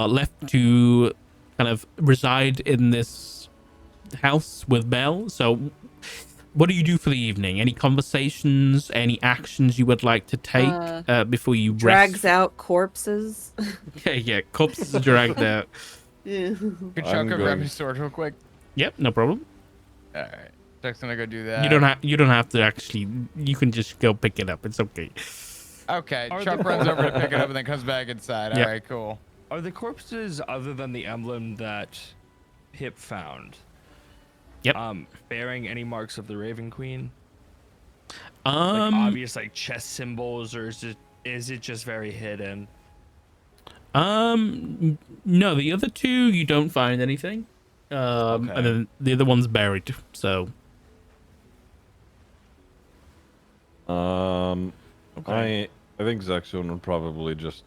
left to kind of reside in this house with Belle. So what do you do for the evening? Any conversations, any actions you would like to take before you drags rest? out corpses. Okay, yeah, corpses are dragged out. Yeah. Could Chuck go grab his sword real quick? Yep, no problem. All right, Chuck's gonna go do that. You don't have to actually. You can just go pick it up. It's okay. Okay, Chuck runs over to pick it up and then comes back inside. Yep. All right, cool. Are the corpses other than the emblem that Pip found? Yep. Bearing any marks of the Raven Queen? Like obvious like chest symbols, or is it just very hidden? No, the other two you don't find anything. Okay. And then the other one's buried. So. Okay. I think Zexon would probably just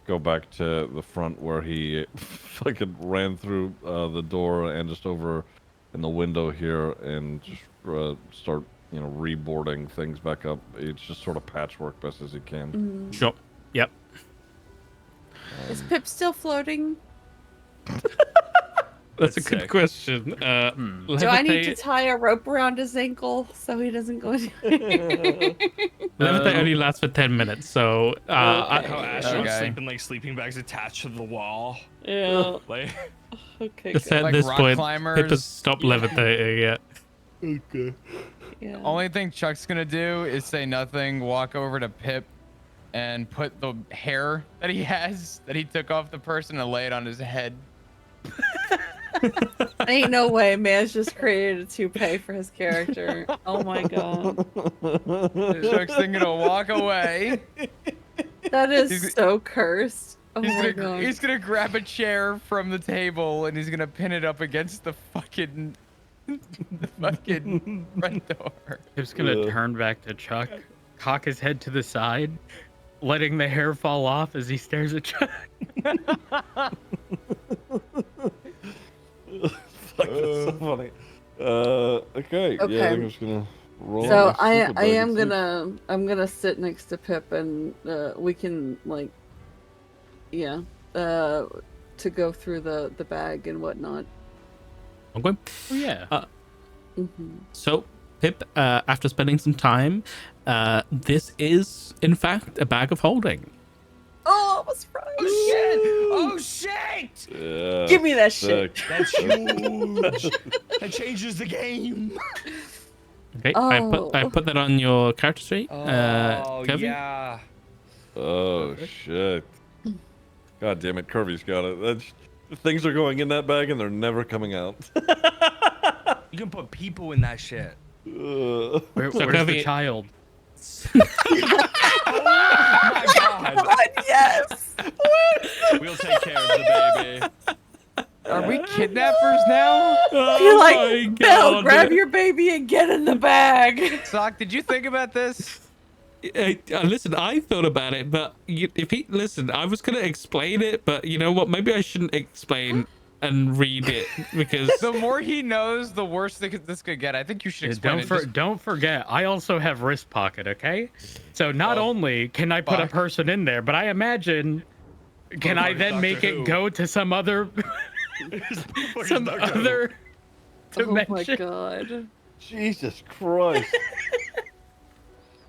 go back to the front where he fucking ran through the door and just over in the window here and just start, you know, reboarding things back up. It's just sort of patchwork best as he can. Sure. Yep. Is Pip still floating? That's a good question. Do I need to tie a rope around his ankle so he doesn't go anywhere? Levitate only lasts for 10 minutes, so How Asher sleeping like sleeping bags attached to the wall. Yeah. Like, Okay. just Good. at Like this rock point, climbers. Pip has stopped levitating yet. Okay. Yeah. Only thing Chuck's gonna do is say nothing, walk over to Pip, and put the hair that he has that he took off the person and lay it on his head. Ain't no way man's just created a toupee for his character. Oh my god. Chuck's then gonna walk away. That is so cursed. Oh He's my gonna, god. he's gonna grab a chair from the table and he's gonna pin it up against the fucking front door. Pip's gonna turn back to Chuck, cock his head to the side, letting the hair fall off as he stares at Chuck. Fuck, that's so funny. Okay. Yeah, I think I'm just gonna roll. So my I super am bag and gonna sit next to Pip and we can like to go through the bag and whatnot. Okay. Oh, yeah. So, Pip, after spending some time, this is, in fact, a bag of holding. Oh, I was right. oh shit! see. Yeah, Give me that shit. sick. That's huge. That changes the game. Okay, Oh. I put that on your character sheet. Oh Kevin? yeah. Oh shit! God damn it, Kirby's got it. Things are going in that bag and they're never coming out. You can put people in that shit. Where's Kirby- the child? Oh my god. God, yes. We'll take care of the baby. Are we kidnappers now? Oh You're my like, Belle, God. grab your baby and get in the bag. Sock, did you think about this? Listen, I thought about it, but listen, I was gonna explain it, but you know what? Maybe I shouldn't explain and read it because The more he knows, the worse this could get. I think you should explain it. Don't forget, I also have wrist pocket, okay? So not only can I put a fuck. person in there, but I imagine, can I then make Doctor Who. it go to some other some other Oh my dimension? god. Jesus Christ!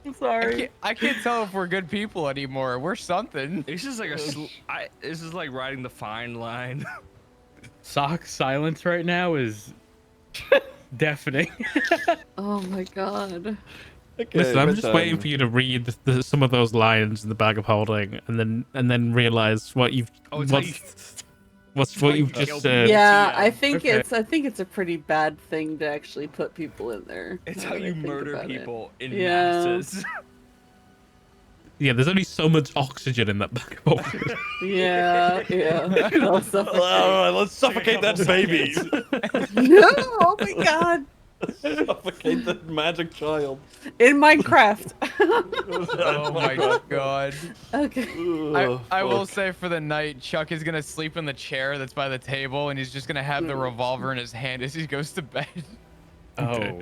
I'm sorry. I can't tell if we're good people anymore. We're something. This is like this is like riding the fine line. Sock's silence right now is deafening. Oh my god. Okay, listen, I'm just bedtime. waiting for you to read some of those lines in the bag of holding, and then realize what you've Oh, it's how you- what you've you just kill said. Yeah, Yeah, I think okay. it's a pretty bad thing to actually put people in there. It's now how that I you think murder about it. people in Yeah. masses. Yeah, there's only so much oxygen in that bag of holding. Yeah, yeah. I'll suffocate. All right, let's suffocate that baby. No, oh my god. Suffocate that magic child. In Minecraft. Oh my god. Okay. I will say for the night, Chuck is gonna sleep in the chair that's by the table, and he's just gonna have the revolver in his hand as he goes to bed. Oh.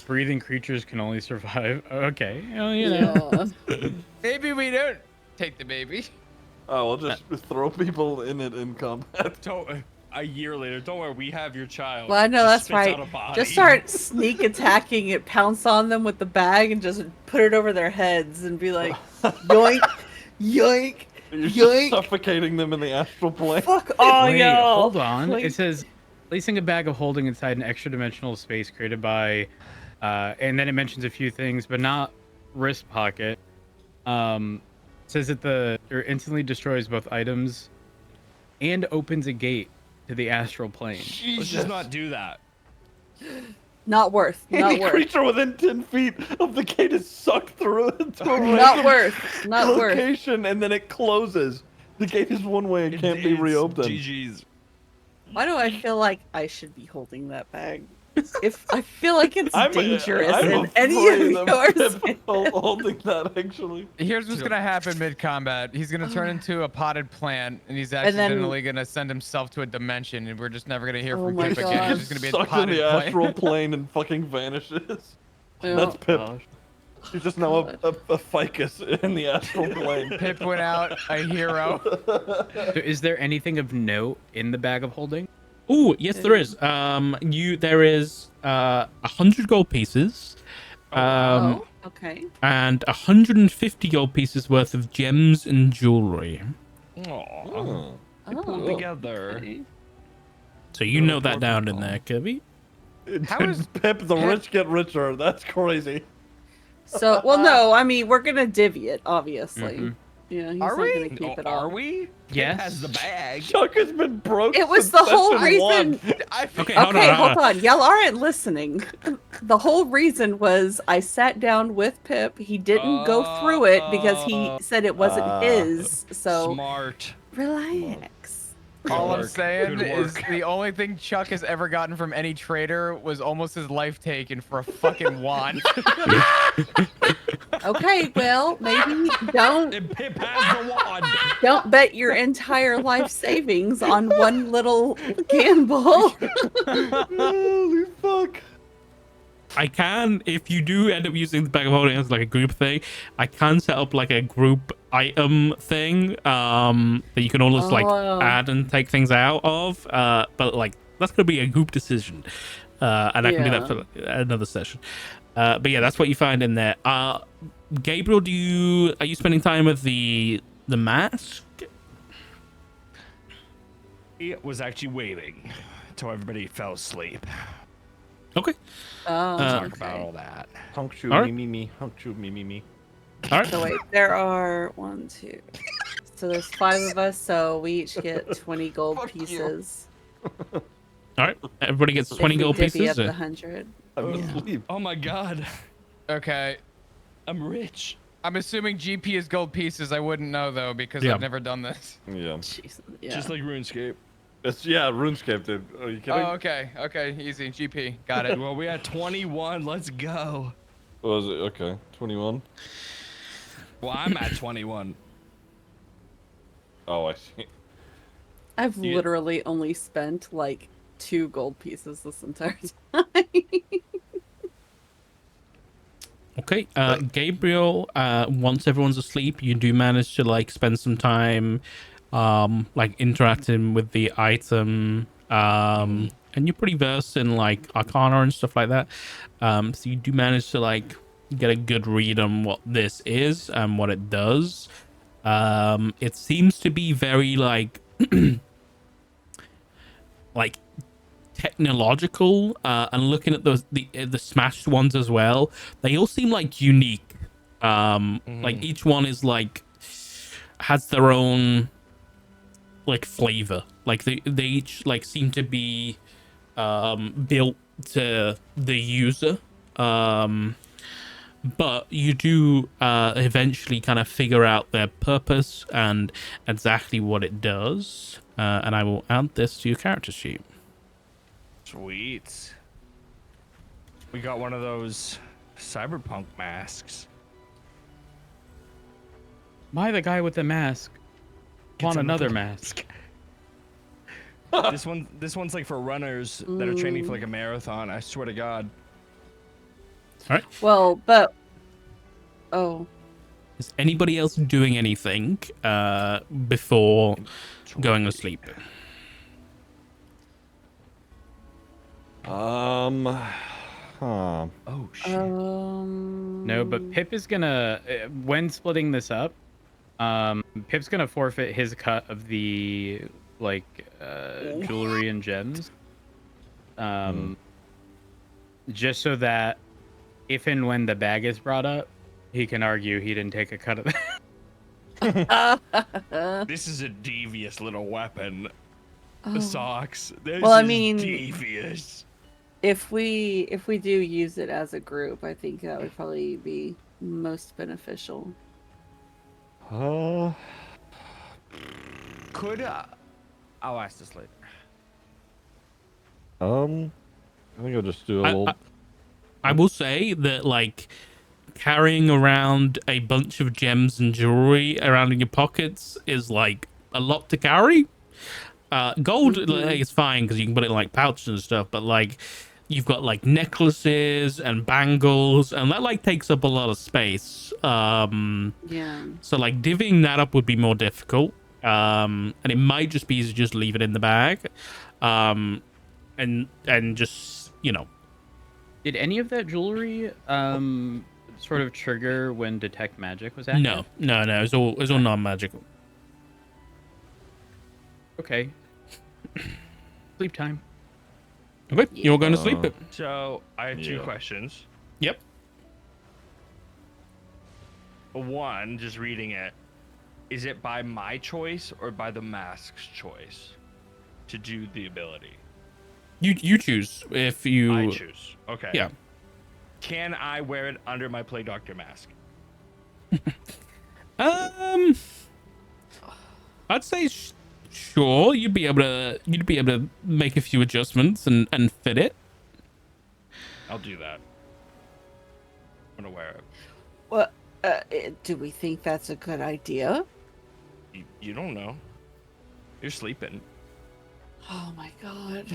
Breathing creatures can only survive. Okay. Well, you know. Yeah. Maybe we don't take the baby. Oh, we'll just throw people in it in combat. A year later, don't worry, we have your child. Well, I know Just that's spits right. out a body. Just start sneak attacking it, pounce on them with the bag, and just put it over their heads and be like, yoink, yoink, You're yoink. just suffocating them in the astral plane. Fuck all Wait, y'all. hold on. Like, It says placing a bag of holding inside an extra-dimensional space created by, and then it mentions a few things, but not wrist pocket. It says that it instantly destroys both items and opens a gate to the astral plane. Let's just not do that. not worth. Not Any worth. creature within 10 feet of the gate is sucked through it to a Not random worth. Not worth. location, and then it closes. The gate is one way; it can't be reopened. GG's. Why do I feel like I should be holding that bag? If I feel like it's dangerous I'm and any afraid of yours. Pip holding that actually. Here's what's gonna happen mid-combat. He's gonna turn into a potted plant, and he's accidentally gonna send himself to a dimension, and we're just never gonna hear from my Pip again. God. He's just gonna be a Sucked in potted the plant. astral plane and fucking vanishes. Yeah. That's Pip. Gosh. He's just now a ficus in the astral plane. Pip went out a hero. So is there anything of note in the bag of holding? Oh, yes, there is. There is 100 gold pieces, Okay. and 150 gold pieces worth of gems and jewelry. Aww. Oh. Oh. Together. Okay. So you note that down in there, Kirby. How is Pip? The rich get richer. That's crazy. So, well, no, I mean, we're gonna divvy it, obviously. Mhm. Yeah, he's Are not we? gonna keep it all. Are we? Yes. Pip has the bag. Chuck has been broke. It was since the whole session one. reason. Okay, Okay, hold on. Y'all aren't listening. The whole reason was I sat down with Pip. He didn't go through it because he said it wasn't his. So Smart. relax. All I'm work. saying Good is work. the only thing Chuck has ever gotten from any trader was almost his life taken for a fucking wand. Okay, well, maybe don't And Pip has the wand. bet your entire life savings on one little gamble. Holy fuck. I can, if you do end up using the bag of holding as like a group thing, I can set up like a group item thing that you can almost like add and take things out of. But like that's gonna be a group decision, and I can do that for another session. But yeah, that's what you find in there. Gabriel, are you spending time with the mask? He was actually waiting until everybody fell asleep. Okay. Talk about all that. Honk shoot All right. me. Honk shoot me. All right. So wait, there are 1, 2. So there's 5 of us, so we each get 20 gold Fuck you. pieces. All right. Everybody gets 20 If we gold divvy pieces. up the 100. I'm Yeah. asleep. Oh my god. Okay. I'm rich. I'm assuming GP is gold pieces. I wouldn't know though because Yeah. I've never done this. Yeah. Jeez, yeah. Just like RuneScape. It's RuneScape, dude. Are you kidding? Oh, okay. Okay, easy. GP. Got it. Well, we had 21. Let's go. What was it? Okay. 21. Well, I'm at 21. Oh, I see. I've You- literally only spent like 2 gold pieces this entire time. Okay, Gabriel, once everyone's asleep, you do manage to like spend some time like interacting with the item, and you're pretty versed in like Arcana and stuff like that. So you do manage to like get a good read on what this is and what it does. It seems to be very like like technological, and looking at the smashed ones as well, they all seem like unique. Like each one is like has their own like flavor. Like they each like seem to be built to the user. But you do eventually kind of figure out their purpose and exactly what it does. And I will add this to your character sheet. Sweet. We got one of those cyberpunk masks. Am I the guy with the mask? Want another mask? This one's like for runners that are training for like a marathon. I swear to God. Well, but Is anybody else doing anything before going to sleep? Huh. Oh shit. No, but Pip is gonna when splitting this up, Pip's gonna forfeit his cut of the jewelry and gems. Just so that if and when the bag is brought up, he can argue he didn't take a cut of that. This is a devious little weapon. Oh. The socks. This Well, I is mean, devious. If we do use it as a group, I think that would probably be most beneficial. Uh, Could I'll ask this later. I think I'll just do a little. I will say that like carrying around a bunch of gems and jewelry around in your pockets is like a lot to carry. Gold like, is fine because you can put it in like pouches and stuff, but like you've got like necklaces and bangles, and that like takes up a lot of space. Yeah. So like divvying that up would be more difficult. And it might just be easy to just leave it in the bag. And just, you know. Did any of that jewelry sort of trigger when detect magic was active? No. It was all non-magical. Okay. Sleep time. Okay, you're going to sleep. So I have two questions. Yep. One, just reading it, is it by my choice or by the mask's choice to do the ability? You choose if you. I choose. Okay. Yeah. Can I wear it under my Play Doctor mask? I'd say sure. You'd be able to make a few adjustments and fit it. I'll do that. I'm gonna wear it. Well, do we think that's a good idea? You don't know. You're sleeping. Oh my god.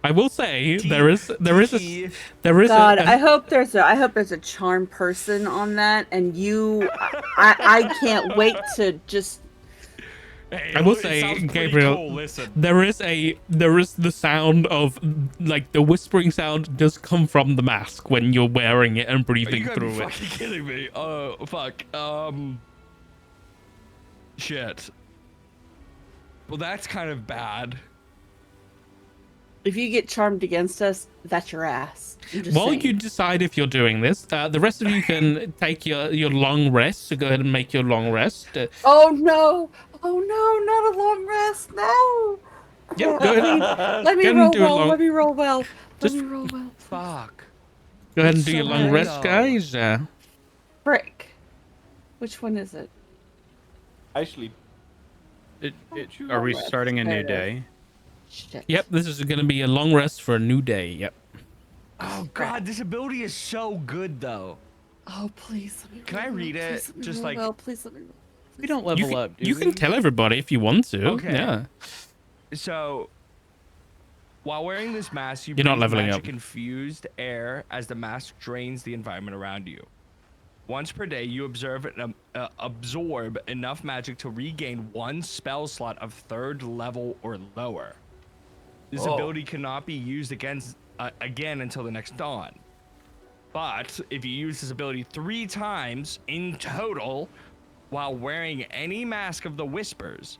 I will say there is God, I hope there's a charm person on that, and I can't wait to just. Hey, I will it say, sounds pretty Gabriel, cool. Listen. there is the sound of like the whispering sound does come from the mask when you're wearing it and Are breathing you gotta be through it. fucking kidding me? Oh fuck. Shit. Well, that's kind of bad. If you get charmed against us, that's your ass. While you decide if you're doing this, the rest of you can take your long rest. So go ahead and make your long rest. Oh no! Oh no! Not a long rest! No! Yep, go ahead. Let me Go ahead and roll do a well. long- Let me roll well. Just- Let me roll well. Fuck. Go ahead and It's do your so long hard, rest, though. guys. Frick. Which one is it? I sleep. Are we Rest. starting a There new it is. day? Shit. Yep, this is going to be a long rest for a new day. Yep. Oh god, this ability is so good though. Oh please. Let me Can roll I read well. it? Please let me Just roll like- well. Please let me roll. We don't You level can, up, do you we? can tell everybody if you want to. Okay. Yeah. So, while wearing this mask, you You're not breathe leveling magic up. infused air as the mask drains the environment around you. Once per day, you absorb enough magic to regain one spell slot of 3rd level or lower. This ability cannot be used again until the next dawn. But if you use this ability 3 times in total while wearing any mask of the Whispers,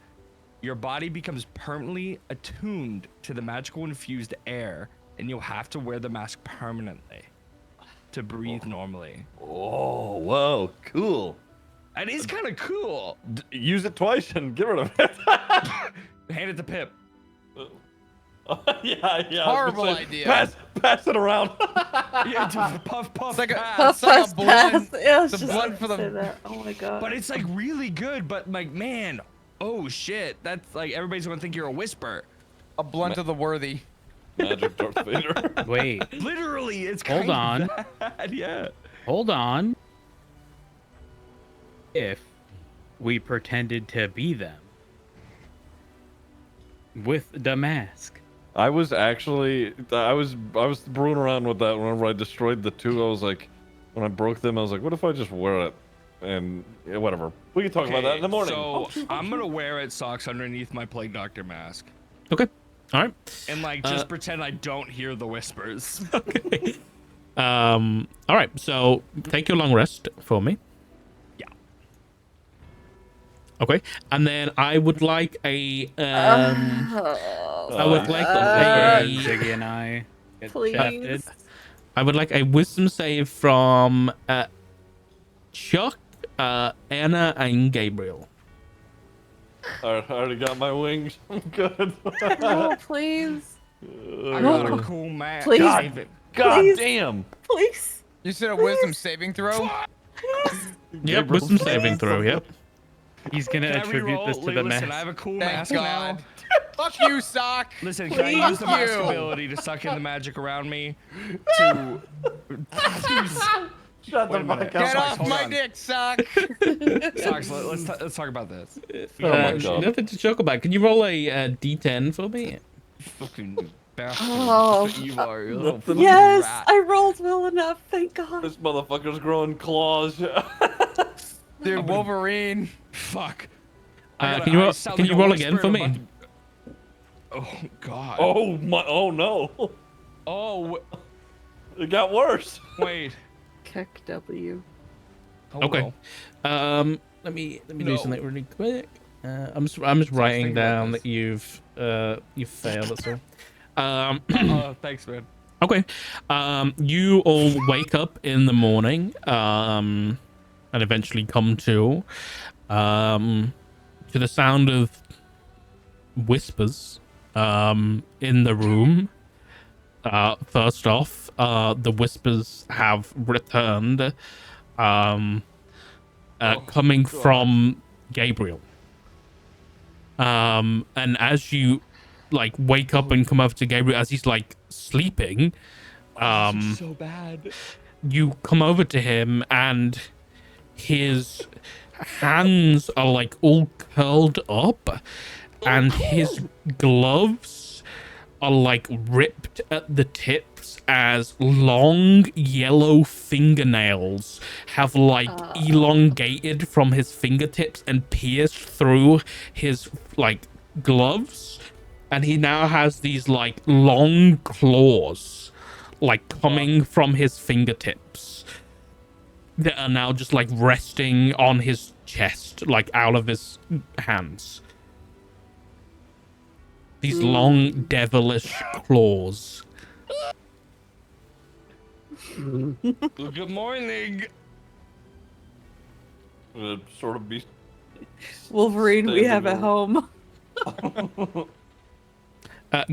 your body becomes permanently attuned to the magical infused air, and you'll have to wear the mask permanently to breathe normally. Oh, whoa, cool. That is kind of cool. Use it twice and get rid of it. Hand it to Pip. yeah. Horrible idea. Pass it around. Yeah, just puff, It's like a, Puff, it's like puff, a blunt. pass. Yeah, I was the just blood about for to the- say that. Oh my god. but it's like really good. But like, man, oh shit, that's like everybody's gonna think you're a whisper. A blunt of the worthy. Magic Darth Vader. Wait, Literally, it's Hold kind on. of bad. Yeah. hold on. If we pretended to be them with the mask. I was brewing around with that whenever I destroyed the 2. I was like, when I broke them, I was like, what if I just wear it? And yeah, whatever. We can talk about that in the morning. So I'm gonna wear it socks underneath my plague doctor mask. Okay. All right. And like just pretend I don't hear the whispers. Okay. All right. So take your long rest for me. Yeah. Okay. And then I would like a I would like Ziggy and I get Please. shafted. I would like a wisdom save from Chuck, Anna, and Gabriel. I already got my wings. I'm good. Oh, please. I got a cool mask. Please. God Please. damn. Please. You said a wisdom saving throw? Yep, wisdom saving throw. Yep. He's gonna Can I attribute reroll? this to the Listen, I mask. have a cool Thank mask God. now. Fuck you, Sock. Listen, can I use the mask you. ability to suck in the magic around me to Shut Wait the a fuck minute. up. Get Socks, off hold my on. dick, Sock. Socks, let's talk about this. Oh my God. Nothing to joke about. Can you roll a D10 for me? Fucking bastard. Oh. That's what you are. You're a little fucking Yes, rat. I rolled well enough. Thank God. This motherfucker's growing claws. Dude, Wolverine. Fuck. Can you roll again for me? Oh God. Oh my! Oh no! Oh It got worse. wait. Kick W. Oh, Okay. well. Let me do No. something really quick. I'm just writing thinking about down this. that you've failed. That's all. Oh, thanks, man. Okay. You all wake up in the morning, and eventually come to the sound of whispers, in the room. First off, the whispers have returned, coming from Gabriel. And as you like wake up and come over to Gabriel as he's like sleeping, So bad. you come over to him and his hands are like all curled up and his gloves are like ripped at the tips as long yellow fingernails have like elongated from his fingertips and pierced through his like gloves, and he now has these like long claws like coming from his fingertips that are now just like resting on his chest, like out of his hands. These long devilish claws. Good morning. Sort of be. Wolverine, we have a Standing home.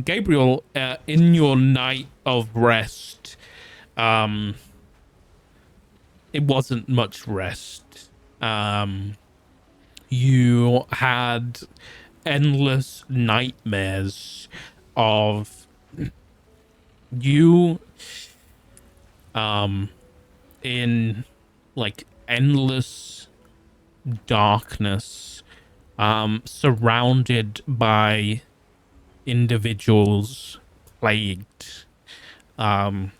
Gabriel, in your night of rest, it wasn't much rest. You had endless nightmares of you in like endless darkness, surrounded by individuals plagued, and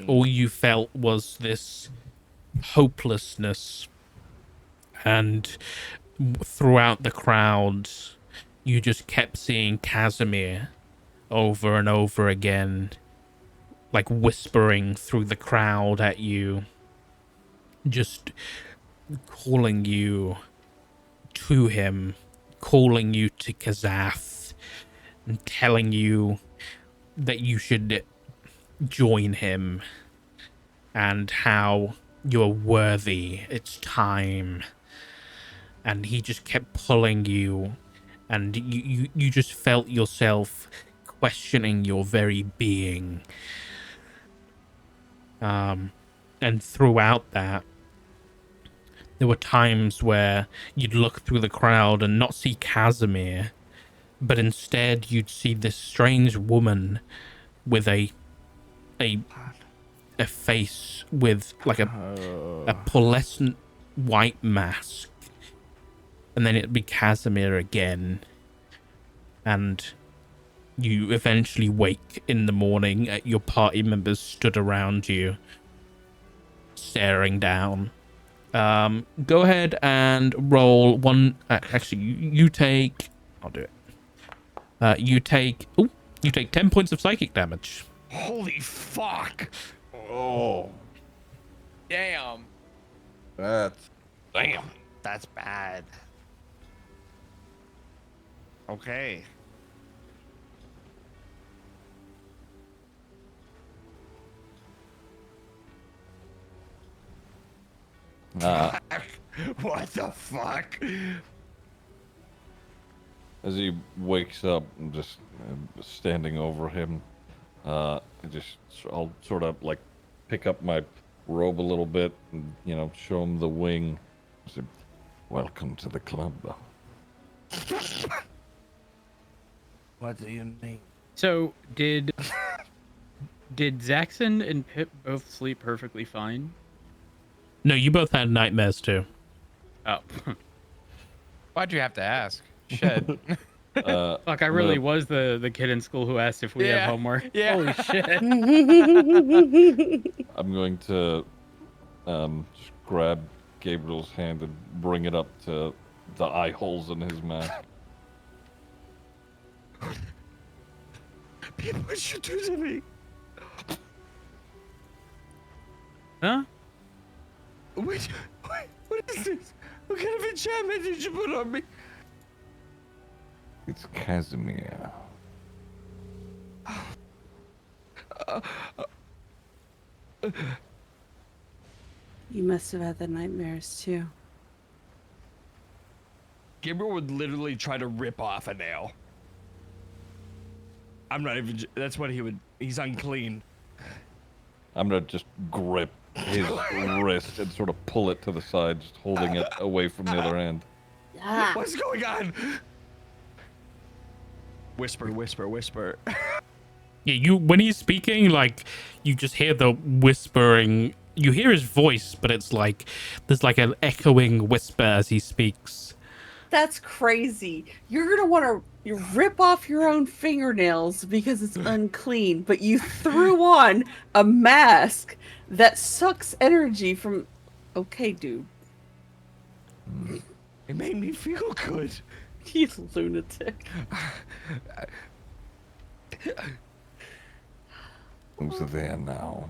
all you felt was this hopelessness, and throughout the crowd you just kept seeing Casimir over and over again, like whispering through the crowd at you, just calling you to him, calling you to Kazath, and telling you that you should join him and how you're worthy, it's time. And he just kept pulling you, and you just felt yourself questioning your very being. And throughout that, there were times where you'd look through the crowd and not see Casimir, but instead you'd see this strange woman with a face with like a pearlescent white mask, and then it'd be Casimir again, and you eventually wake in the morning at your party members stood around you, staring down. Go ahead and roll one. Actually, you take. I'll do it. You take 10 points of psychic damage. Holy fuck! Oh, Damn. that's Damn, that's bad. Okay. What the fuck? as he wakes up and just standing over him. I'll sort of like pick up my robe a little bit and show him the wing. Say, welcome to the club. What do you mean? So did Zaxxon and Pip both sleep perfectly fine? No, you both had nightmares too. Oh, Why'd you have to ask? Shit. fuck! I really was the kid in school who asked if we have homework. Yeah. Holy shit! I'm going to just grab Gabriel's hand and bring it up to the eye holes in his mask. People, what you do to me? Huh? What is this? What kind of enchantment did you put on me? It's Casimir. You must have had the nightmares too. Gabriel would literally try to rip off a nail. I'm not even. That's what he would. He's unclean. I'm gonna just grip his wrist and sort of pull it to the side, just holding it away from the other hand. Ah. What's going on? Whisper, whisper, whisper. Yeah, when he's speaking, like you just hear the whispering. You hear his voice, but it's like there's like an echoing whisper as he speaks. That's crazy. You're gonna want to rip off your own fingernails because it's unclean, but you threw on a mask that sucks energy from. Okay, dude. It made me feel good. You lunatic. Who's there now?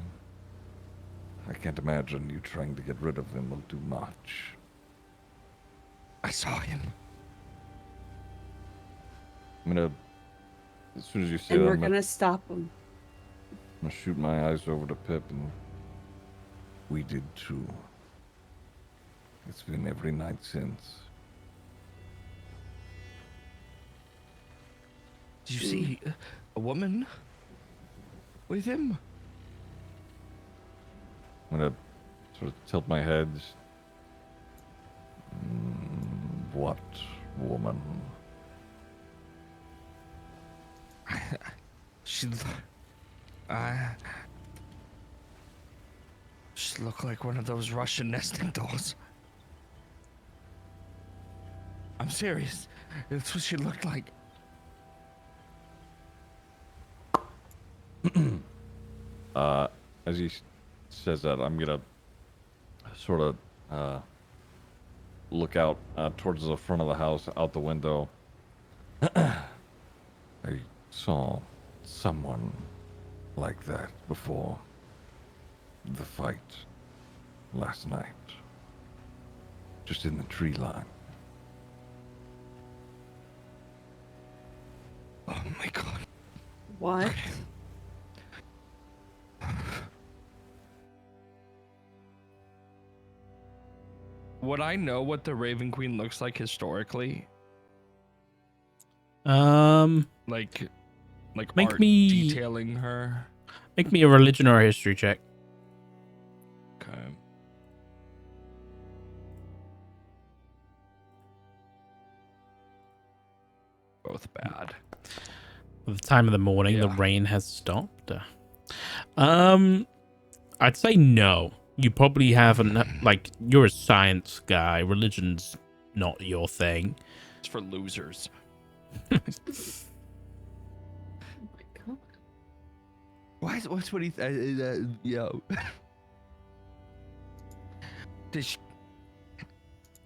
I can't imagine you trying to get rid of him will do much. I saw him. I'm gonna, as soon as you say And that, we're I'm gonna stop him. gonna shoot my eyes over to Pip, and we did too. It's been every night since. Did you see a woman with him? I'm gonna sort of tilt my head. What woman? She looked like one of those Russian nesting dolls. I'm serious. That's what she looked like. As he says that, I'm gonna sort of look out towards the front of the house, out the window. I saw someone like that before the fight last night, just in the tree line. Oh my god. What? Would I know what the Raven Queen looks like historically? Like Make art me- detailing her. Make me a religion or a history check. Okay. Both bad. At the time of the morning, the Yeah. rain has stopped. I'd say no. You probably haven't. Like, you're a science guy. Religion's not your thing. It's for losers. Oh my god. What's what he yo? This.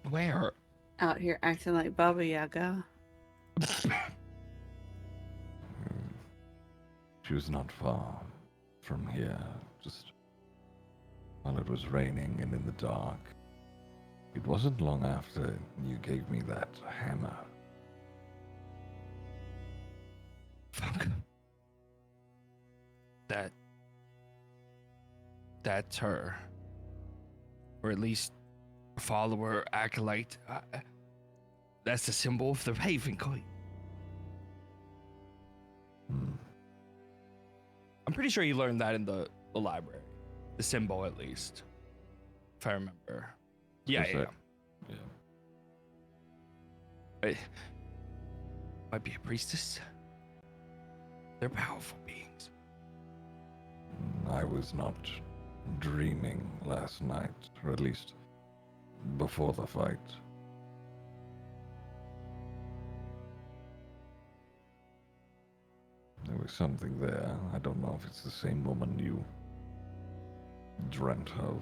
Where? Out here acting like Baba Yaga. She was not far from here, just while it was raining and in the dark. It wasn't long after you gave me that hammer. Fuck. That's her. Or at least a follower, acolyte. That's the symbol of the Raven Queen. I'm pretty sure you learned that in the library. The symbol, at least. If I remember. Yeah, yeah. It might be a priestess. They're powerful beings. I was not dreaming last night, or at least before the fight. There was something there. I don't know if it's the same woman you dreamt of.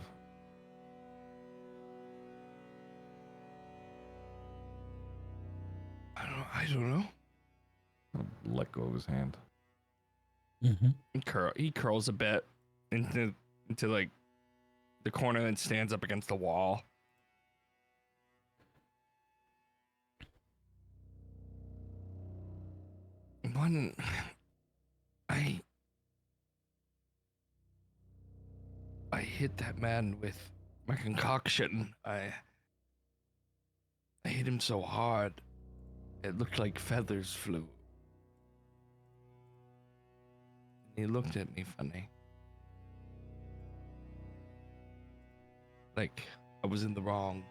I don't know. I'll let go of his hand. He curls a bit into like the corner and stands up against the wall. When I hit that man with my concoction, I hit him so hard it looked like feathers flew. He looked at me funny. Like I was in the wrong.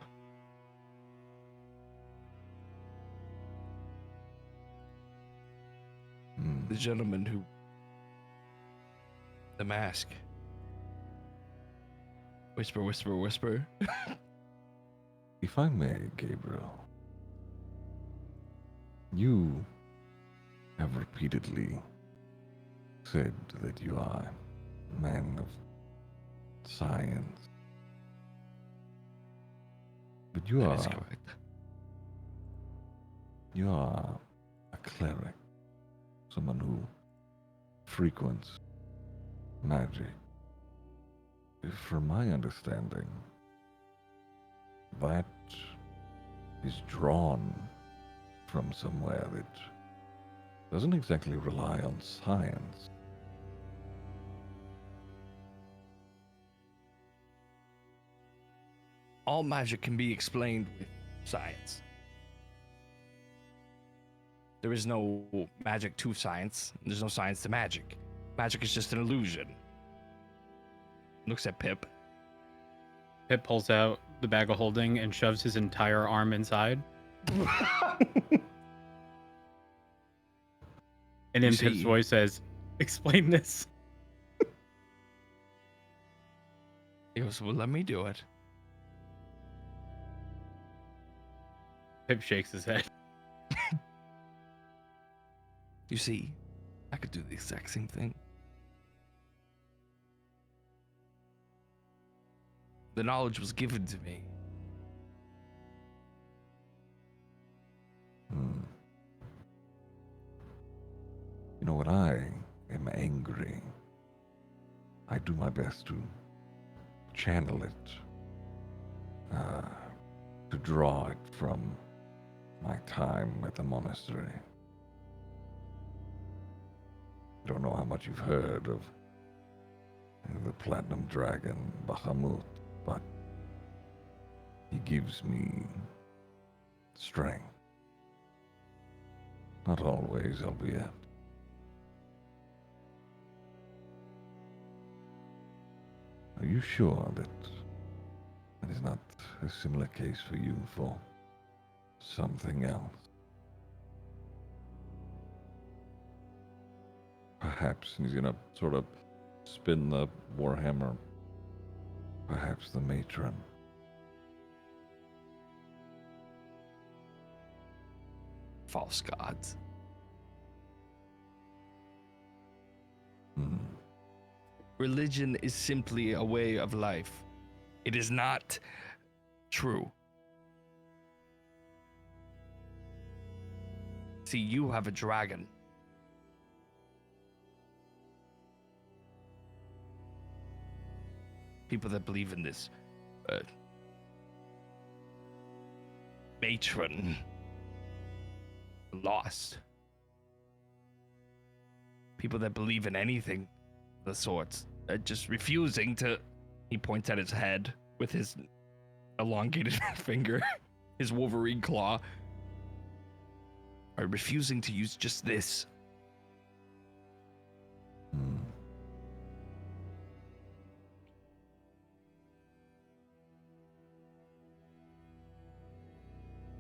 The gentleman who... The mask. Whisper, whisper, whisper. If I may, Gabriel, you have repeatedly said that you are a man of science. But you That is are correct. You are a cleric, someone who frequents magic. From my understanding, that is drawn from somewhere that doesn't exactly rely on science. All magic can be explained with science. There is no magic to science. There's no science to magic. Magic is just an illusion. Looks at Pip. Pip pulls out the bag of holding and shoves his entire arm inside. And in Pip's voice says, "Explain this." He goes, well, let me do it. Pip shakes his head. You see, I could do the exact same thing. The knowledge was given to me. You know, when I am angry, I do my best to channel it, to draw it from my time at the monastery. I don't know how much you've heard of the Platinum Dragon, Bahamut, but he gives me strength. Not always, albeit. Are you sure that that is not a similar case for you for something else? Perhaps, and he's gonna sort of spin the warhammer. Perhaps the matron. False gods. Religion is simply a way of life. It is not true. See, you have a dragon. People that believe in this matron lost. People that believe in anything of the sorts, just refusing to. He points at his head with his elongated finger, his Wolverine claw. Are refusing to use just this.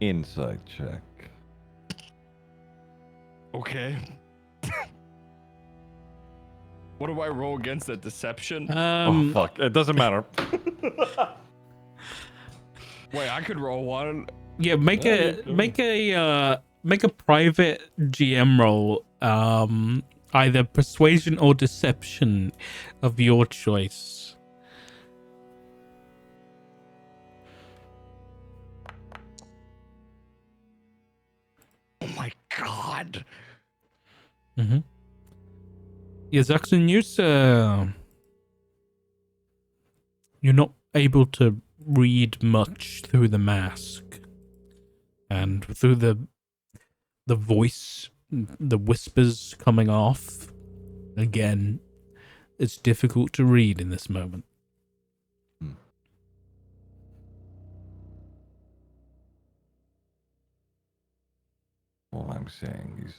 Insight check. Okay. What do I roll against that? Deception? Oh fuck! It doesn't matter. Wait, I could roll one. Yeah, make a private GM roll, either persuasion or deception of your choice. Oh my god. Mm-hmm. Yeah, Zaxxon, you're not able to read much through the mask. And through the voice, the whispers coming off, again, it's difficult to read in this moment. All I'm saying is,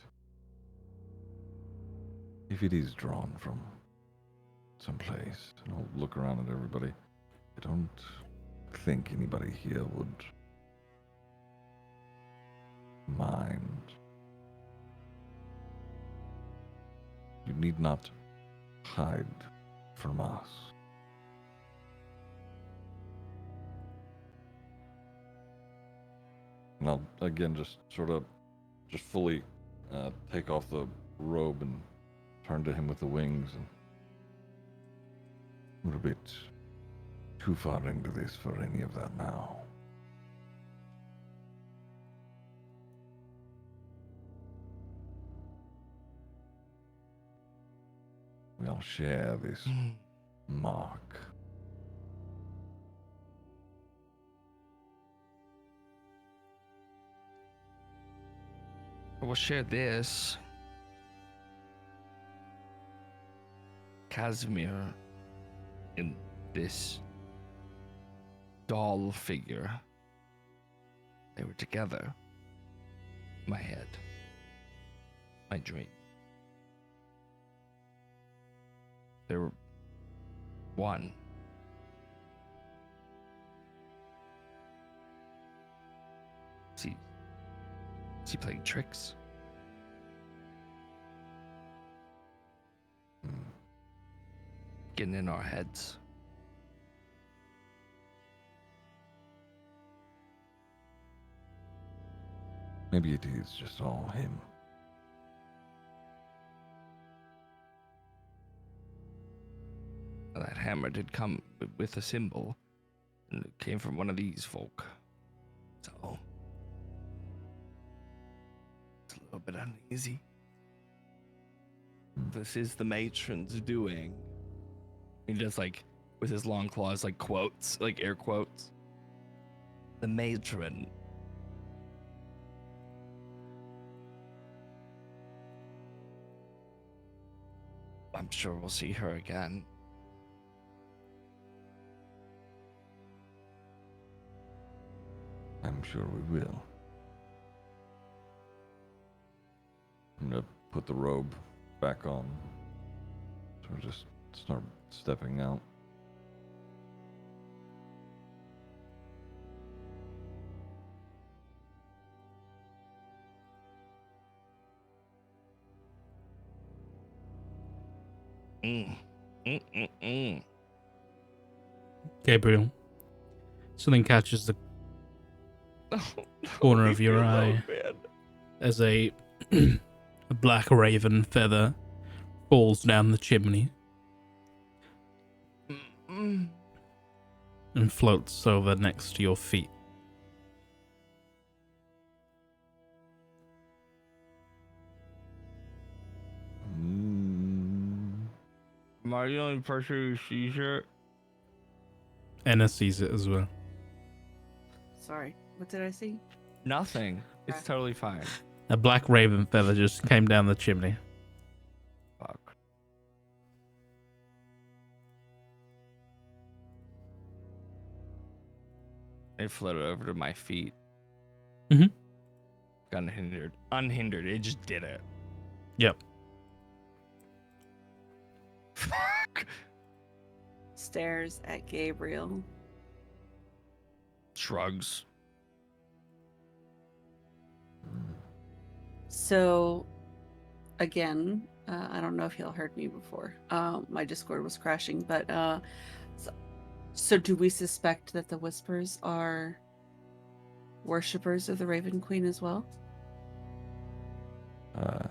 if it is drawn from someplace, and I'll look around at everybody, I don't think anybody here would mind. You need not hide from us. And I'll again just fully take off the robe and turn to him with the wings. And we're a bit too far into this for any of that now. We all share this mark. We'll share this. Casimir in this doll figure. They were together. My head. My dream. They were one. Is he playing tricks? Getting in our heads. Maybe it is just all him. That hammer did come with a symbol, and it came from one of these folk. So it's a little bit uneasy. This is the matron's doing. He does, like, with his long claws, like, quotes, like air quotes. The matron. I'm sure we'll see her again. I'm sure we will. I'm gonna put the robe back on. So we'll just start stepping out. Gabriel, something catches the corner of your eye as a black raven feather falls down the chimney. and floats over next to your feet. Am I the only person who sees it? Anna sees it as well. Sorry, what did I see? Nothing. It's Okay. totally fine. A black raven feather just came down the chimney. Fuck. It floated over to my feet. Mhm. Unhindered. Unhindered. It just did it. Yep. Fuck. Stares at Gabriel. Shrugs. So, again, I don't know if y'all heard me before. My Discord was crashing, but so do we suspect that the Whispers are worshippers of the Raven Queen as well? I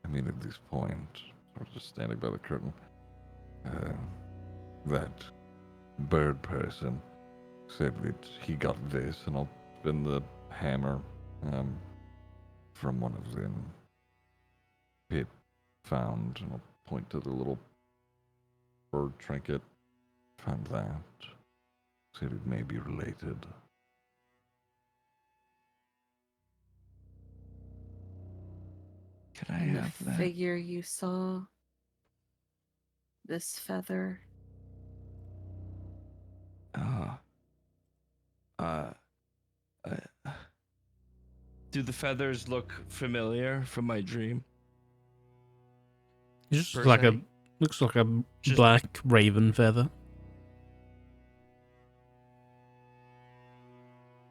mean, at this point, I was just standing by the curtain. That bird person said that he got this, and I'll spin the hammer from one of them. Pip found, and I'll point to the little bird trinket. Found that. Said it may be related. Could I And have the that? figure you saw, this feather. Do the feathers look familiar from my dream? It's just Per like se. looks like a Just- black raven feather.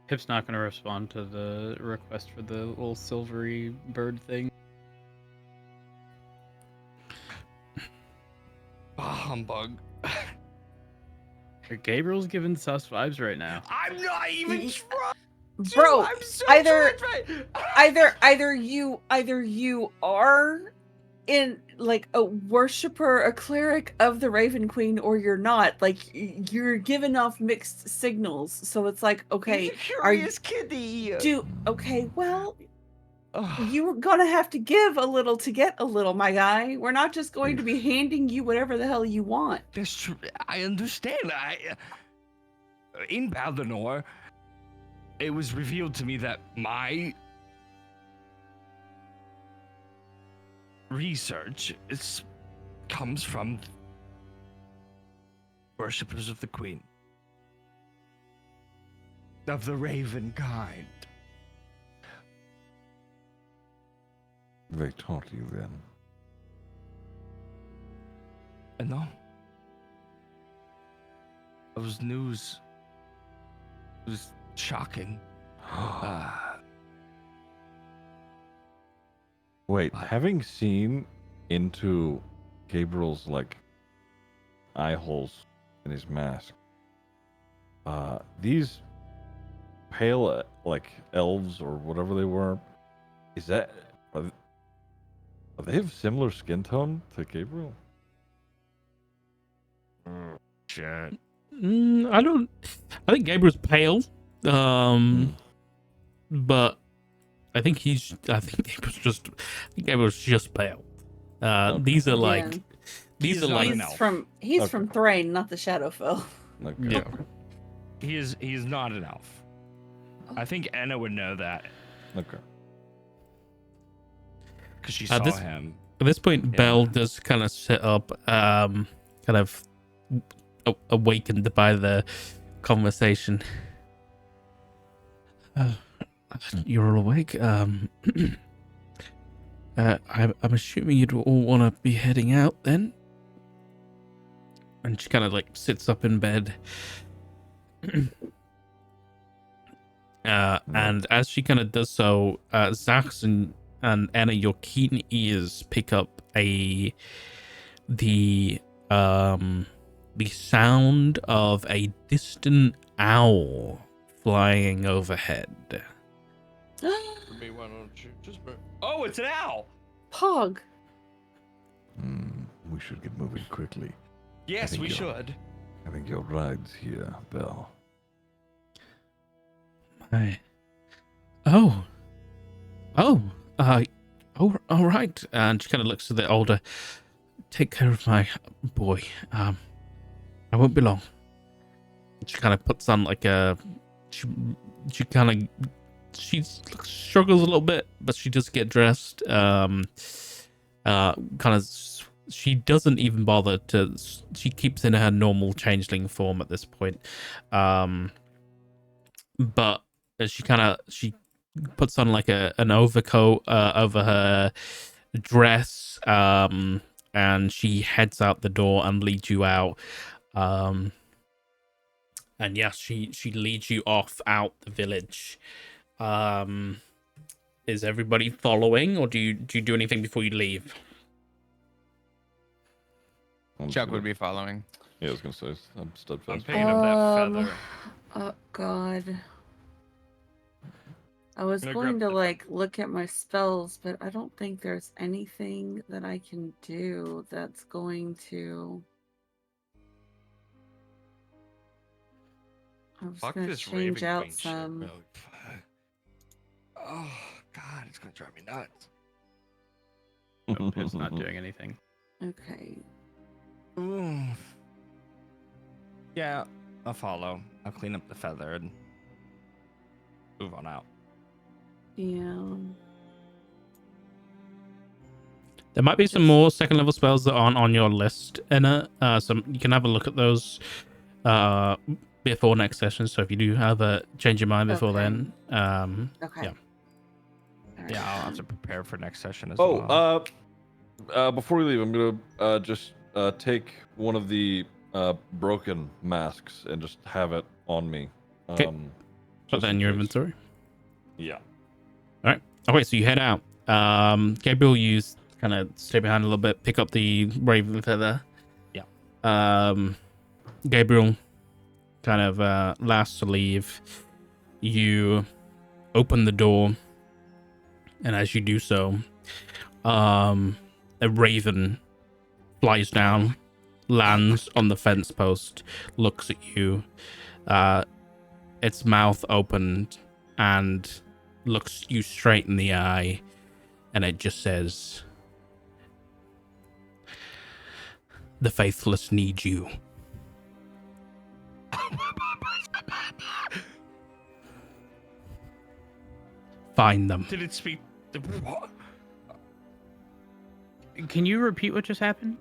Pip's not going to respond to the request for the little silvery bird thing. Humbug. Gabriel's giving sus vibes right now. I'm not even trying. Bro, I'm so either- trying. either you are in like a worshiper, a cleric of the Raven Queen, or you're not. Like you're giving off mixed signals. So it's like, okay, He's a curious kitty. okay, well, Ugh. you're gonna have to give a little to get a little, my guy. We're not just going to be handing you whatever the hell you want. That's true. I understand. In Baldanor, it was revealed to me that my research comes from worshippers of the Queen, of the Raven kind. They taught you then. And no, it was news. It was shocking. Wait, What? having seen into Gabriel's like eye holes in his mask, these pale like elves or whatever they were, are they have similar skin tone to Gabriel? Shit. I think Gabriel's pale. But I think Gabriel's just pale. These are like Yeah. these He's are not like an elf. He's Okay. from Thrain, not the Shadowfell. Like, Yeah. He is not an elf. I think Anna would know that Okay. because she At saw this- him. At this point, Yeah. Belle does kind of sit up, kind of awakened by the conversation. You're all awake. I'm assuming you'd all want to be heading out then. And she kind of like sits up in bed. And as she kind of does so, Zax and Anna, your keen ears pick up the sound of a distant owl flying overhead. Me, why don't you just Oh, it's an owl. Pog. We should get moving quickly. Yes, think we you're- should. I having your rides here, Belle. Hi. Oh. Oh. Oh, all right. And she kind of looks a bit older. Take care of my boy. I won't be long. She kind of puts on like a. She struggles a little bit, but she does get dressed. She doesn't even bother to. She keeps in her normal changeling form at this point. But she puts on like an overcoat over her dress, and she heads out the door and leads you out. And yes, she leads you off out the village. Is everybody following, or do you do anything before you leave? Chuck would be following. Yeah, I was gonna say I'm I'm steadfast. picking up that feather. Oh God. I was Gonna going grab to the- like look at my spells, but I don't think there's anything that I can do that's going to. I'm just Fuck gonna this change Raven out Queen shit, some. bro. Fuck. Oh God, it's gonna drive me nuts. Nope, it's not doing anything. Okay. Ooh. Yeah, I'll follow. I'll clean up the feather and move on out. Yeah. There might be some more second level spells that aren't on your list, Enna. So you can have a look at those before next session. So if you do have a change your mind before Okay. then, Okay. Yeah. Alright, Yeah, I'll have to then. prepare for next session as well. Before we leave, I'm gonna just take one of the broken masks and just have it on me. Okay. Put just that in your case. inventory. Yeah. All right. Okay, so you head out. Gabriel, you kind of stay behind a little bit, pick up the raven feather. Yeah. Gabriel kind of last to leave. You open the door, and as you do so, a raven flies down, lands on the fence post, looks at you, its mouth opened, and looks you straight in the eye, and it just says, "The faithless need you." Find them. Did it speak? What? Can you repeat what just happened?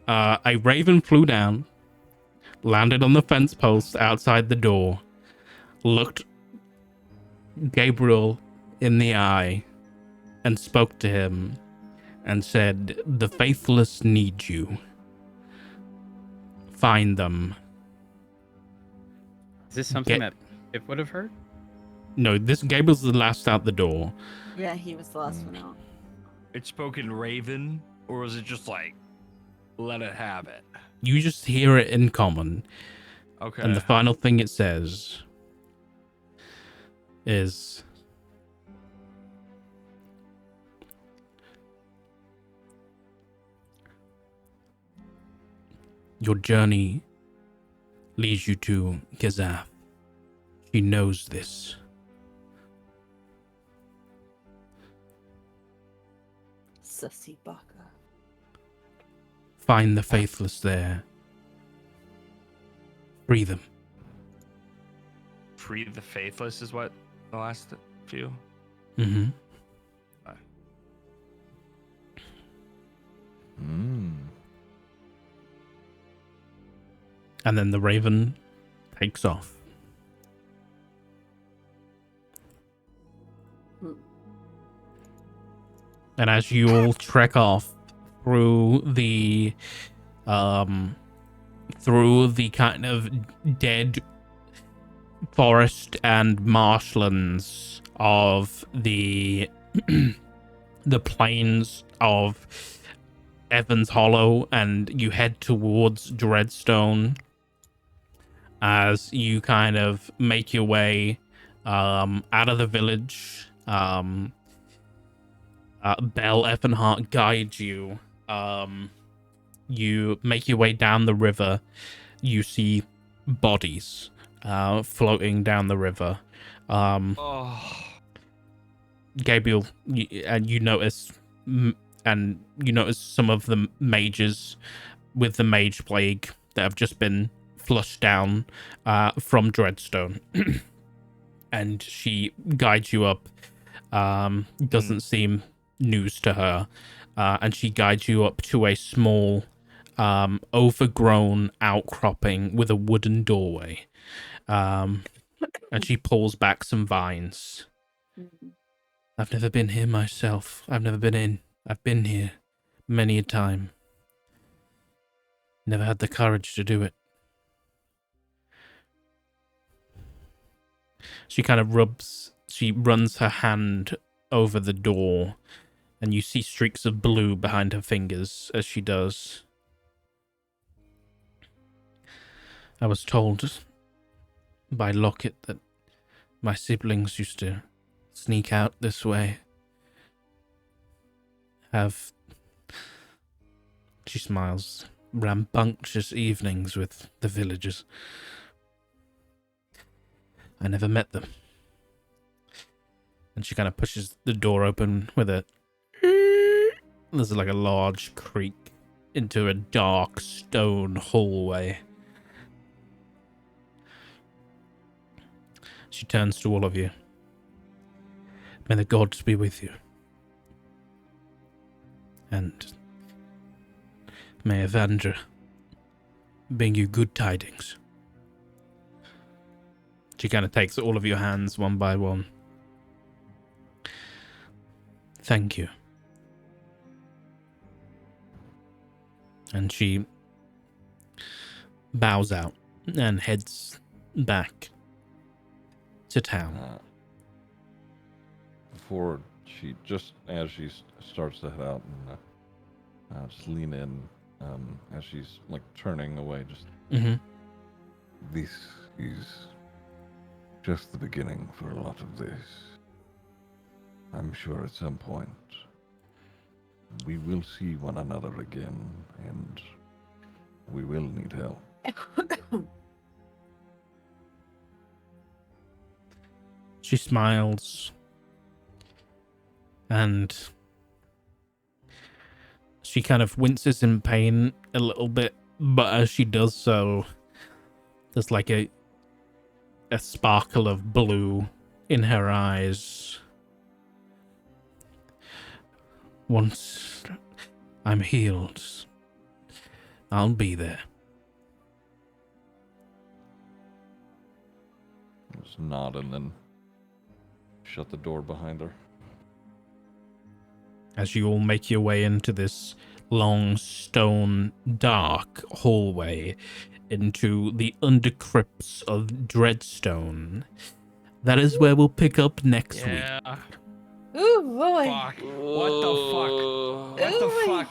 A raven flew down, landed on the fence post outside the door, looked Gabriel in the eye, and spoke to him, and said, "The faithless need you. Find them." Is this something Get- that Pip would have heard? No, this Gabriel's the last out the door. Yeah, he was the last one out. It spoke in Raven, or was it just like, let it have it? You just hear it in common, Okay. and the final thing it says is, "Your journey leads you to Kazath. She knows this. Sussy baka. Find the faithless there. Free them." Free the faithless is what the last few. Mm-hmm. And then the raven takes off. And as you all trek off through the kind of dead forest and marshlands of the the plains of Evans Hollow, and you head towards Dreadstone, as you kind of make your way out of the village. Belle Effenhart guides you you make your way down the river. You see bodies floating down the river. Gabriel, you notice some of the mages with the mage plague that have just been flushed down from Dreadstone. And she guides you up. Doesn't seem news to her. And she guides you up to a small, overgrown outcropping with a wooden doorway. And she pulls back some vines. I've never been here myself. I've never been in. I've been here many a time. Never had the courage to do it. She kind of runs her hand over the door, and you see streaks of blue behind her fingers as she does. I was told by Lockett that my siblings used to sneak out this way. She smiles, rambunctious evenings with the villagers. I never met them. And she kind of pushes the door open with a... There's like a large creak into a dark stone hallway. She turns to all of you. May the gods be with you. And may Evandra bring you good tidings. She kind of takes all of your hands one by one. Thank you. And she bows out and heads back to town. Before she, just as she starts to head out, and just lean in as she's like turning away. Just this is just the beginning for a lot of this. I'm sure at some point we will see one another again, and we will need help. She smiles, and she kind of winces in pain a little bit, but as she does so, there's like a sparkle of blue in her eyes. Once I'm healed, I'll be there. Just nod and then shut the door behind her. As you all make your way into this long, stone, dark hallway into the undercrypts of Dreadstone. That is where we'll pick up next week. Ooh, boy. Fuck. What the fuck? What the fuck?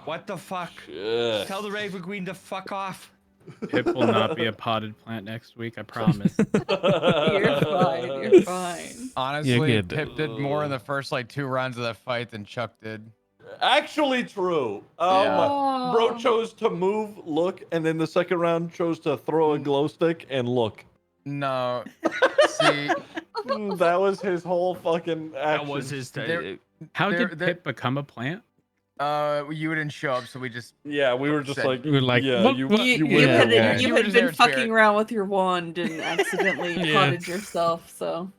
What the fuck? Shit. Tell the Raven Queen to fuck off. Pip will not be a potted plant next week, I promise. You're fine. You're fine. Honestly, good. Pip did more in the first like 2 rounds of that fight than Chuck did. Actually true. Yeah. Bro chose to move, look, and then the second round chose to throw a glow stick and look. No. See, That was his whole fucking action. That was his. How There- did there- Pip become a plant? you didn't show up, so we just. Yeah, we were just Said- like, We were like, yeah, what- you, what- You, were you yeah, had, yeah. you You were had just been there in fucking spirit. around with your wand and accidentally Yeah. potted yourself, so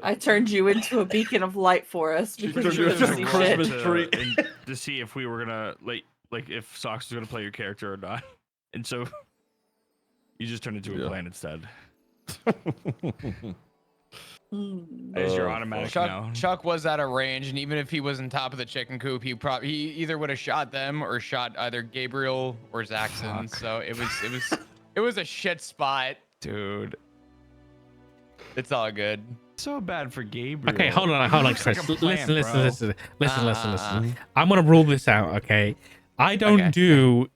I turned you into a beacon of light for us She because turned you you couldn't into a see Christmas shit. tree. To see if we were gonna like if Socks was gonna play your character or not, and so you just turned into a Yeah. plant instead. Hmm. As your Oh, automatic now. Chuck was at a range, and even if he was on top of the chicken coop, he either would have shot them or shot either Gabriel or Zaxxon. Fuck. So it was a shit spot. Dude, It's all good. so bad for Gabriel. Okay, hold on, Looks like Chris. a plant, Listen. bro. Listen. I'm gonna rule this out, okay? I don't Okay. do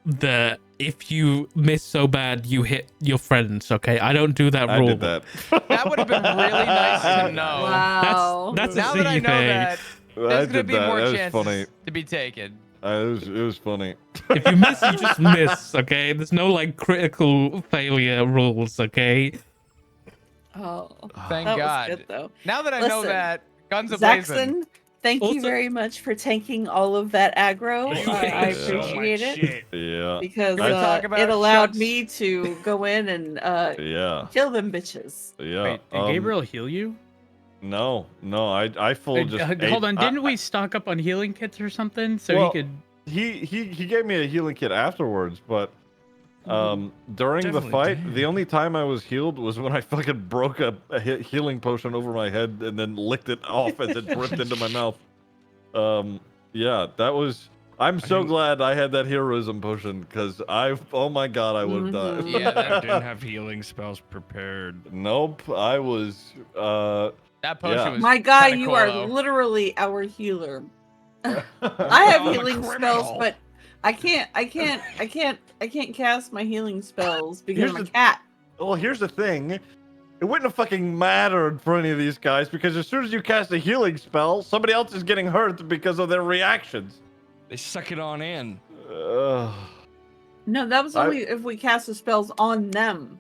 the if you miss so bad you hit your friends, okay? I don't do that I rule. did that. That would have been really nice to know. Wow. That's a Now that I C know thing. that, There's gonna did be that. more That was chances funny. to be taken. It was funny. If you miss, you just miss. Okay, there's no like critical failure rules. Okay. Oh, Thank that God. was good though. Now that I know Listen, that, guns a blazing. Zaxxon, thank you Also- very much for tanking all of that aggro. I Yeah. appreciate it Yeah. because Can we talk about it allowed Chuck's- me to go in and Yeah. kill them bitches. Yeah. Wait, did Gabriel heal you? No, I full just ate- Hold on, I- didn't we stock up on healing kits or something so Well, he could? he gave me a healing kit afterwards, but during the Definitely fight, did. the only time I was healed was when I fucking broke a healing potion over my head and then licked it off as it dripped into my mouth. Yeah, that was. I'm so glad I had that heroism potion because oh my god, I would have died. Yeah, I didn't have healing spells prepared. Nope, I was. That potion Yeah. was My guy, kinda you cool, are though. literally our healer. I have I'm a healing spells, but I can't cast my healing spells because Here's I'm a the- cat. Well, here's the thing. It wouldn't have fucking mattered for any of these guys because as soon as you cast a healing spell, somebody else is getting hurt because of their reactions. They suck it on in. Ugh. No, that was only if we cast the spells on them.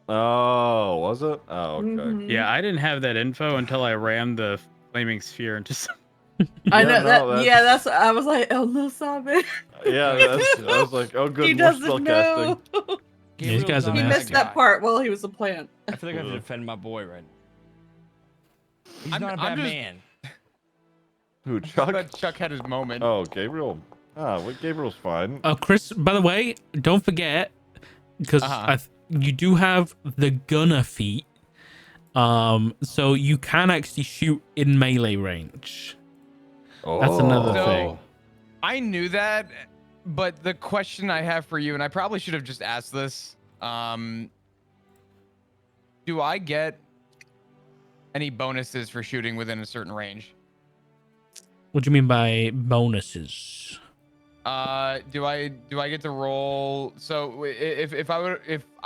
Oh, was it? Oh, okay. Mhm. Yeah, I didn't have that info until I rammed the flaming sphere into some. I Yeah, know no, that. that's- Yeah, that's. I was like, oh no, Sabe. Yeah, I was like, oh, good, He more spell doesn't casting. know. Yeah, these guys are He nasty. missed that part while he was a plant. I feel like I have to defend my boy right now. He's I'm- not a I'm bad just- man. Who, Chuck? But Chuck had his moment. Oh, Gabriel. Well, Gabriel's fine. Chris, by the way, don't forget because Uh-huh. you do have the gunner feat. So you can actually shoot in melee range. That's another So- thing. I knew that, but the question I have for you, and I probably should have just asked this, do I get any bonuses for shooting within a certain range? What do you mean by bonuses? Do I get to roll? So if I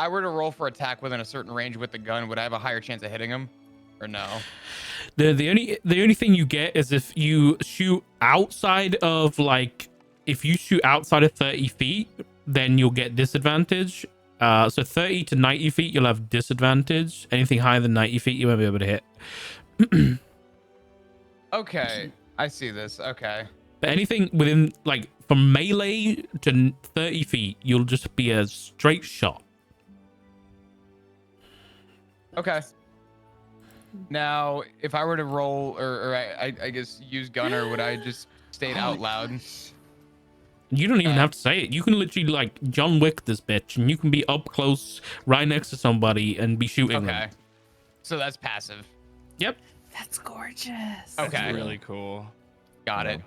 were to roll for attack within a certain range with the gun, would I have a higher chance of hitting him, or no? The only thing you get is if you shoot outside of if you shoot outside of 30 feet, then you'll get disadvantage. So 30 to 90 feet, you'll have disadvantage. Anything higher than 90 feet, you won't be able to hit. Okay, I see this. Okay. But anything within from melee to 30 feet, you'll just be a straight shot. Okay. Now, if I were to roll, or I guess use gunner, would I just state out loud? You don't even have to say it. You can literally John Wick this bitch, and you can be up close, right next to somebody, and be shooting Okay. them. So that's passive. Yep. That's gorgeous. Okay. That's really cool. Got it.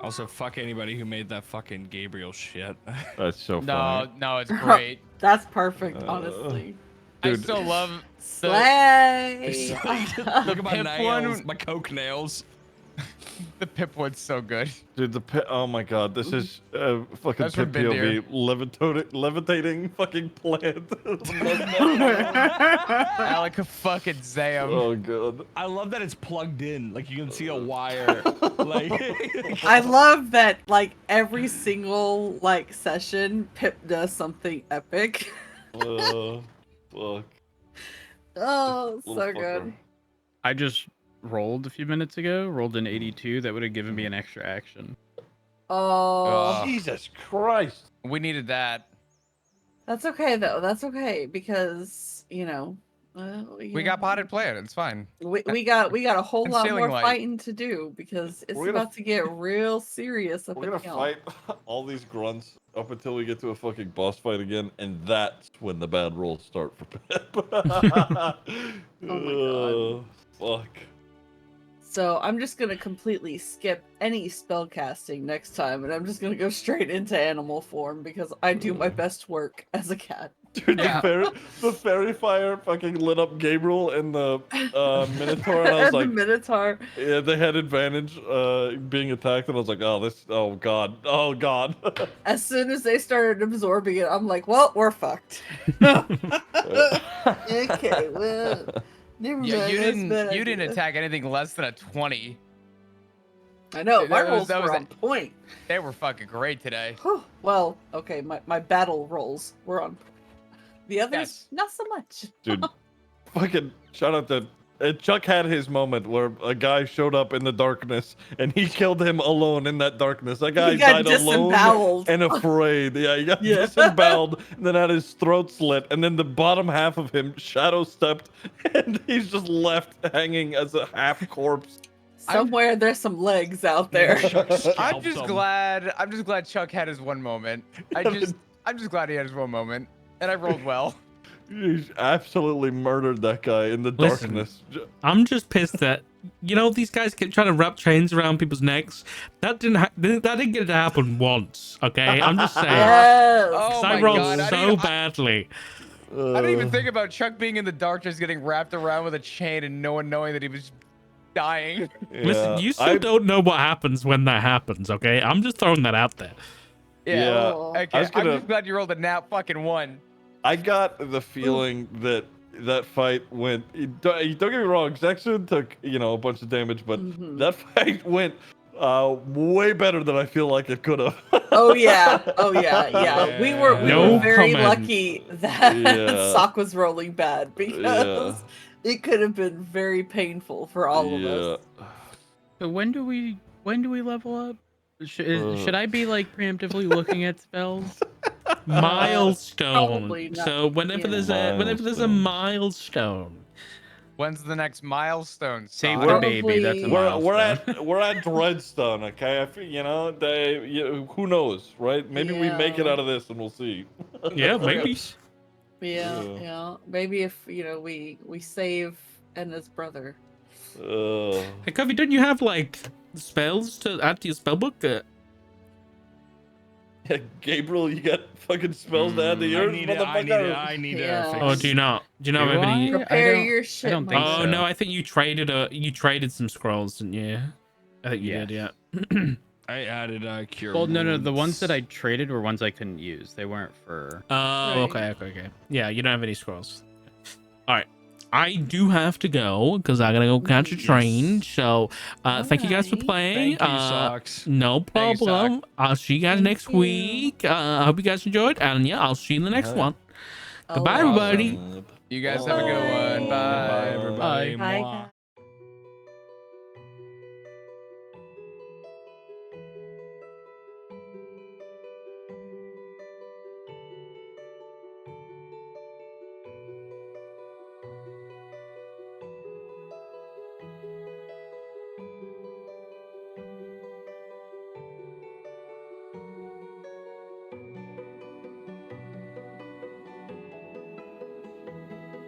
Also, fuck anybody who made that fucking Gabriel shit. That's so No, funny. no, it's great. That's perfect, honestly. I Dude. still love Slay. Look at my Pip nails, one- my coke nails. the pip one's so good. Dude, the pit. Oh my god, this is fucking That's from pit POV levitating fucking plant. Alec fucking Zam. Oh god. I love that it's plugged in. Like you can see a wire. Like I love that every single session Pip does something epic. Fuck. Oh, so Little good. fucker. I just rolled a few minutes ago. Rolled an 82. That would have given me an extra action. Oh, Jesus Christ. We needed that. that's okay though. That's okay because We got potted plant. It's fine. we got a whole And lot sailing more light. fighting to do because it's We're gonna- about to get real serious up We're in gonna here. fight all these grunts up until we get to a fucking boss fight again, and that's when the bad rolls start for Pip. God. Fuck. So I'm just gonna completely skip any spell casting next time, and I'm just gonna go straight into animal form because I do my best work as a cat. Dude, the fairy fire fucking lit up Gabriel and the Minotaur, and I was the like, Minotaur. yeah, they had advantage being attacked, and I was like, oh god. As soon as they started absorbing it, I'm like, well, we're fucked. Okay, well, never mind. Yeah, you that's didn't. bad You didn't idea. attack anything less than a 20. I know, That my was- rolls that was were a- on point. They were fucking great today. Whew. Well, okay, my battle rolls were on point. The others, Yes. not so much. Dude, fucking shout out to Chuck had his moment where a guy showed up in the darkness and he killed him alone in that darkness. That guy He got died alone disemboweled. and afraid. Yeah, he got Yeah. disemboweled and then had his throat slit, and then the bottom half of him shadow stepped, and he's just left hanging as a half corpse. Somewhere there's some legs out there. I'm just glad Chuck had his one moment. I'm just glad he had his one moment, and I rolled well. He absolutely murdered that guy in the Listen. darkness. I'm just pissed that these guys keep trying to wrap chains around people's necks. That didn't get to happen once. Okay, I'm just saying. Yes. Oh 'Cause my I rolled God, so badly. I didn't even think about Chuck being in the darkness, getting wrapped around with a chain, and no one knowing that he was dying. Listen, Yeah, you still don't know what happens when that happens. Okay, I'm just throwing that out there. Yeah, Okay, I was gonna- I'm just glad you rolled a nat fucking one. I got the feeling that that fight went. Don't get me wrong, Zexon took a bunch of damage, but that fight went way better than I feel like it could have. Oh yeah. We were No very comment. lucky that Yeah. Sock was rolling bad because it could have been very painful for all of us. So when do we level up? Should I be like preemptively looking at spells? Milestone. probably not. So whenever Yeah. there's a milestone. When's the next milestone? Save Sock? the baby. That's a We're milestone. we're at Dreadstone, okay? I feel, who knows, right? Maybe we make it Yeah. out of this, and we'll see. Yeah, maybe. Yeah. Maybe if we save Enna's brother. Hey, Covey, don't you have like spells to add to your spellbook? Gabriel, you got fucking spells to add to yours, motherfucker. I need Yeah. to fix Oh, do you not? Do you not Do have any? I? Prepare don't- your shit. don't think Oh so. no, I think you traded some scrolls, didn't you? I think you Yes. did, yeah. I added cure. Well, no, the ones wounds. that I traded were ones I couldn't use. They weren't for. Oh, Right. okay. Yeah, you don't have any scrolls. All right. I do have to go because I gotta go catch a train. So, thank you guys for Alright. playing. Thank you, Socks. No Thank you, problem. I'll see you guys Thank next you. week. I hope you guys enjoyed, and yeah, I'll see you in the next one. Goodbye, Alright. everybody. You guys have a good one. Bye. Bye, everybody. Bye, Mwah. guys.